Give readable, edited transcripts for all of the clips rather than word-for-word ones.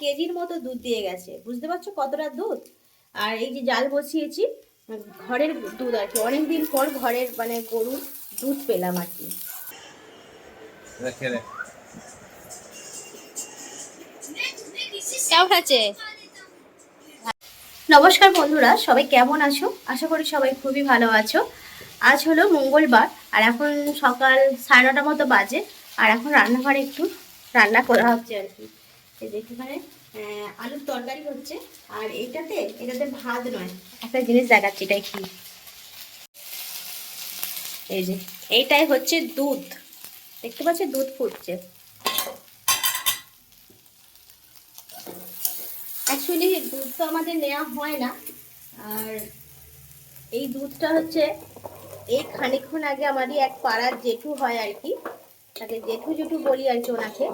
কেজির মতো দুধ দিয়ে গেছে, বুঝতে পারছো কতটা দুধ। আর এই যে জাল বসিয়েছি, ঘরের দুধ আর কি, অনেকদিন পর ঘরের মানে গরুর দুধ পেলাম আর কি। কেমন আছে? নমস্কার বন্ধুরা, সবাই কেমন আছো? আশা করি সবাই খুবই ভালো আছো। আজ হলো মঙ্গলবার আর এখন সকাল 9:30 মতো বাজে। আর এখন রান্নাঘরে একটু রান্না করা হচ্ছে আর কি। এই যে এখানে আলুর তরকারি হচ্ছে। আর এটাতে ভাত নয়, একটা জিনিস দেখাচ্ছি, এটাই কি, এই যে এইটাই হচ্ছে দুধ। দেখতে পাচ্ছি দুধ ফুটছে। অ্যাকচুয়ালি দুধ তো আমাদের নেওয়া হয় না। আর এই দুধটা হচ্ছে, এই খানিকক্ষণ আগে আমারই এক পাড়ার জেঠু হয় আর কি, তাকে জেঠু জেঠু বলি আর কি ওনাকে।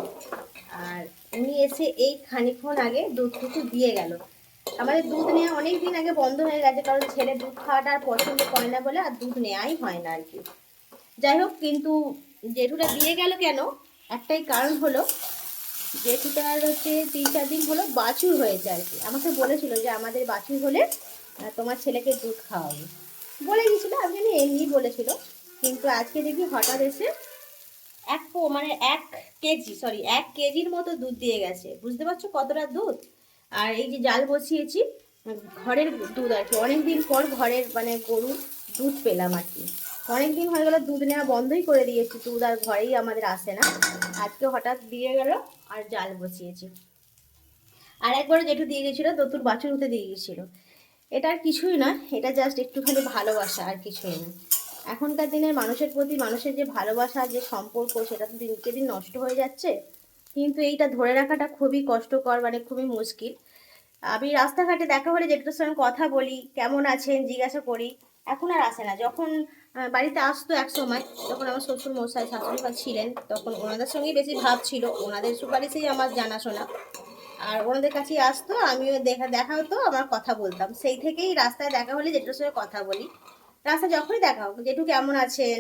আর উনি এসে এই খানিকক্ষণ আগে দুধটুকু দিয়ে গেল। আমাদের দুধ নেওয়া অনেক দিন আগে বন্ধ হয়ে গেছে, কারণ ছেলে দুধ খাওয়াটা আর পছন্দ করে না বলে আর দুধ নেওয়াই হয় না আর কি। যাই হোক, কিন্তু জেঠুটা দিয়ে গেল কেন, একটাই কারণ হলো, জেঠুটার হচ্ছে 3-4 দিন হলো বাছুর হয়েছে আর কি। আমাকে বলেছিল যে আমাদের বাছুর হলে তোমার ছেলেকে দুধ খাওয়াবো বলে গেছিল, আমি জানি এমনি বলেছিল। কিন্তু আজকে দেখি হঠাৎ এসে মানে 1 কেজির মতো দুধ দিয়ে গেছে, বুঝতে পারছো কতটা দুধ। আর এই যে জাল বসিয়েছি, ঘরের দুধ আর কি, অনেকদিন পর ঘরের মানে গরুর দুধ পেলাম আর কি। অনেকদিন হয়ে গেল দুধ নেওয়া বন্ধই করে দিয়েছি, দুধ আর ঘরেই আমাদের আসে না। আজকে হঠাৎ দিয়ে গেল আর জাল বসিয়েছি। আর একবার যেটু দিয়ে গেছিলো নতুন বাছুর হতে দিয়ে গেছিলো। এটা আর কিছুই নয়, এটা জাস্ট একটুখানি ভালোবাসা, আর কিছুই না। এখনকার দিনের মানুষের প্রতি মানুষের যে ভালোবাসা, যে সম্পর্ক, সেটা তো দিনকে দিন নষ্ট হয়ে যাচ্ছে। কিন্তু এইটা ধরে রাখাটা খুবই কষ্টকর, মানে খুবই মুশকিল। আমি রাস্তাঘাটে দেখা হলে যেটার সঙ্গে কথা বলি, কেমন আছেন জিজ্ঞাসা করি, এখন আর আসে না। যখন বাড়িতে আসতো এক সময়, তখন আমার শ্বশুর মশাই শাশুড়ি মা ছিলেন, তখন ওনাদের সঙ্গেই বেশি ভাব ছিল, ওনাদের সুপারিশেই আমার জানাশোনা। আর ওনাদের কাছেই আসতো, আমিও দেখা হতো, আমার কথা বলতাম। সেই থেকেই রাস্তায় দেখা হলে জেঠুর সঙ্গে কথা বলি। রাস্তায় যখনই দেখা হোক, জেঠু কেমন আছেন,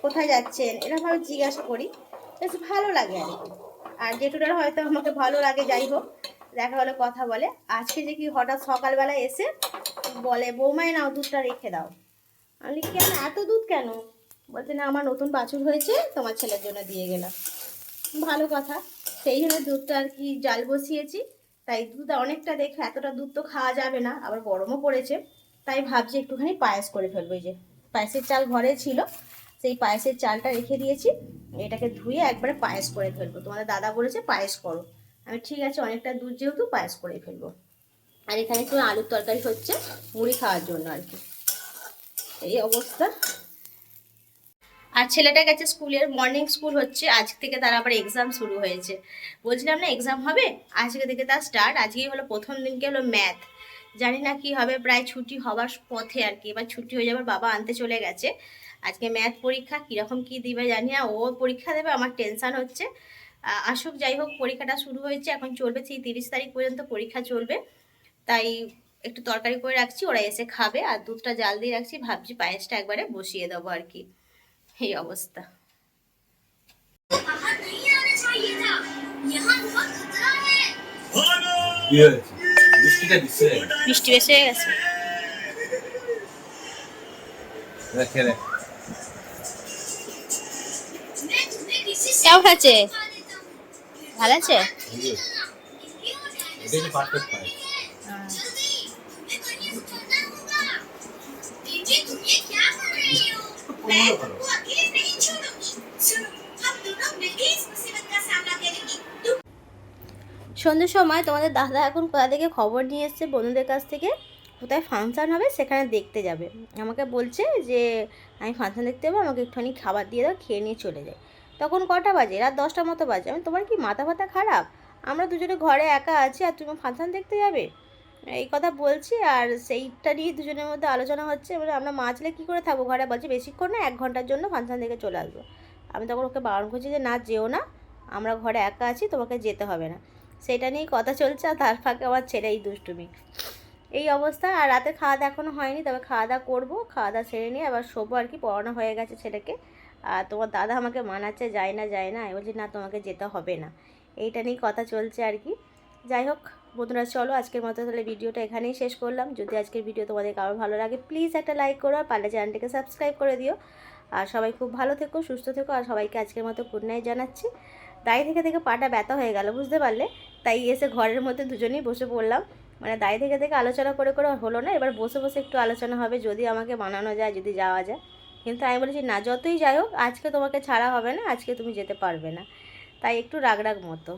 কোথায় যাচ্ছেন, এরকমভাবে জিজ্ঞাসা করি। বেশ ভালো লাগে আর কি। আর জেঠুটার হয়তো আমাকে ভালো লাগে, যাই হোক, দেখা হলে কথা বলে। আজকে যে কি হঠাৎ সকালবেলা এসে বলে, বৌমায় নাও দুধটা রেখে দাও। আমি কেন, এত দুধ কেন? বলছে না, আমার নতুন বাছুর হয়েছে, তোমার ছেলের জন্য দিয়ে গেলাম। ভালো কথা। সেই জন্য দুধটা আর কি জাল বসিয়েছি। তাই দুধ অনেকটা, দেখে এতটা দুধ তো খাওয়া যাবে না, আবার গরমও পড়েছে। তাই ভাবছি একটুখানি পায়েস করে ফেলবো। এই যে পায়েসের চাল ঘরে ছিল, সেই পায়েসের চালটা রেখে দিয়েছি। এটাকে ধুয়ে একবারে পায়েস করে ফেলবো। তোমাদের দাদা বলেছে পায়েস করো, আমি ঠিক আছে, অনেকটা দুধ যেহেতু পায়েস করে ফেলবো। আর এখানে একটু আলুর তরকারি হচ্ছে মুড়ি খাওয়ার জন্য আর কি। এই অবস্থা। আর ছেলেটা গেছে স্কুলের, মর্নিং স্কুল হচ্ছে আজ থেকে, তার আবার এক্সাম শুরু হয়েছে। বলছিলাম না এক্সাম হবে, আজকে থেকে তার স্টার্ট। আজকেই হলো প্রথম দিনকে হলো ম্যাথ। জানি না কি হবে, প্রায় ছুটি হবার পথে আর কি, এবার ছুটি হয়ে যাবার, বাবা আনতে চলে গেছে। আজকে ম্যাথ পরীক্ষা, কীরকম কী দিবে জানি না, ও পরীক্ষা দেবে, আমার টেনশান হচ্ছে। আসুক, যাই হোক, পরীক্ষাটা শুরু হয়েছে, এখন চলবে সেই 30 তারিখ পর্যন্ত পরীক্ষা চলবে। তাই একটু তরকারি করে রাখছি, ওরা এসে খাবে। আর দুধটা জাল দিয়ে রাখছি, ভাবছি পায়েসটা একবারে বসিয়ে দেবো আর কি। এই অবস্থা। বৃষ্টি বেশি হয়ে গেছে। কেমন আছে? ভালো আছে? সন্ধ্যের সময় তোমাদের দাদা এখন কোথা থেকে খবর নিয়ে এসছে, বন্ধুদের কাছ থেকে, কোথায় ফাংশান হবে সেখানে দেখতে যাবে। আমাকে বলছে যে আমি ফাংশান দেখতে যাবো, আমাকে একটুখানি খাবার দিয়ে দাও, খেয়ে নিয়ে চলে যায়। তখন কটা বাজে, রাত 10টার মতো বাজে। আমি, তোমার কি মাথা ফাতা খারাপ? আমরা দুজনে ঘরে একা আছি আর তুমি ফাংশান দেখতে যাবে? এই কথা বলছি। আর সেইটা নিয়ে দুজনের মধ্যে আলোচনা হচ্ছে, এবারে আমরা মা ছেলে কী করে থাকবো ঘরে। বলছে বেশিক্ষণ না, 1 ঘন্টার জন্য ফাংশান দেখে চলে আসবো। আমি তখন ওকে বারণ করছি যে না, যেও না, আমরা ঘরে একা আছি, তোমাকে যেতে হবে না। সেটা নিয়েই কথা চলছে, আর তার ফাঁকে আমার ছেলে এই দুষ্টুমি। এই অবস্থা। আর রাতে খাওয়া দাওয়া এখনও হয়নি, তবে খাওয়া দাওয়া করবো, খাওয়া দাওয়া সেরে নিয়ে আবার শোবো আর কি। পড়ানো হয়ে গেছে ছেলেকে। আর তোমার দাদা আমাকে মানাচ্ছে, যায় না, আমি বলছি না, তোমাকে যেতে হবে না। এইটা নিয়েই কথা চলছে আর কি। যাই হোক বন্ধুরা, চলো আজকের মতো তাহলে ভিডিওটা এখানেই শেষ করলাম। যদি আজকের ভিডিও তোমাদের কারো ভালো লাগে প্লিজ একটা লাইক করো, আর পারলে চ্যানেলটিকে সাবস্ক্রাইব করে দিও। আর সবাই খুব ভালো থেকো, সুস্থ থেকো, আর সবাইকে আজকের মতো গুড নাইট জানাচ্ছি। দাঁড়িয়ে থেকে থেকে পাটা ব্যথা হয়ে গেল, বুঝতে পারলে? তাই এসে ঘরের মধ্যে দুজনেই বসে পড়লাম। মানে দাঁড়িয়ে থেকে থেকে আলোচনা করে করে হলো না, এবার বসে বসে একটু আলোচনা হবে, যদি আমাকে মানানো যায়, যদি যাওয়া যায়। কিন্তু আমি বলেছি না, যতই যাই হোক আজকে তোমাকে ছাড়া হবে না, আজকে তুমি যেতে পারবে না। তাই একটু রাগ রাগ মতো।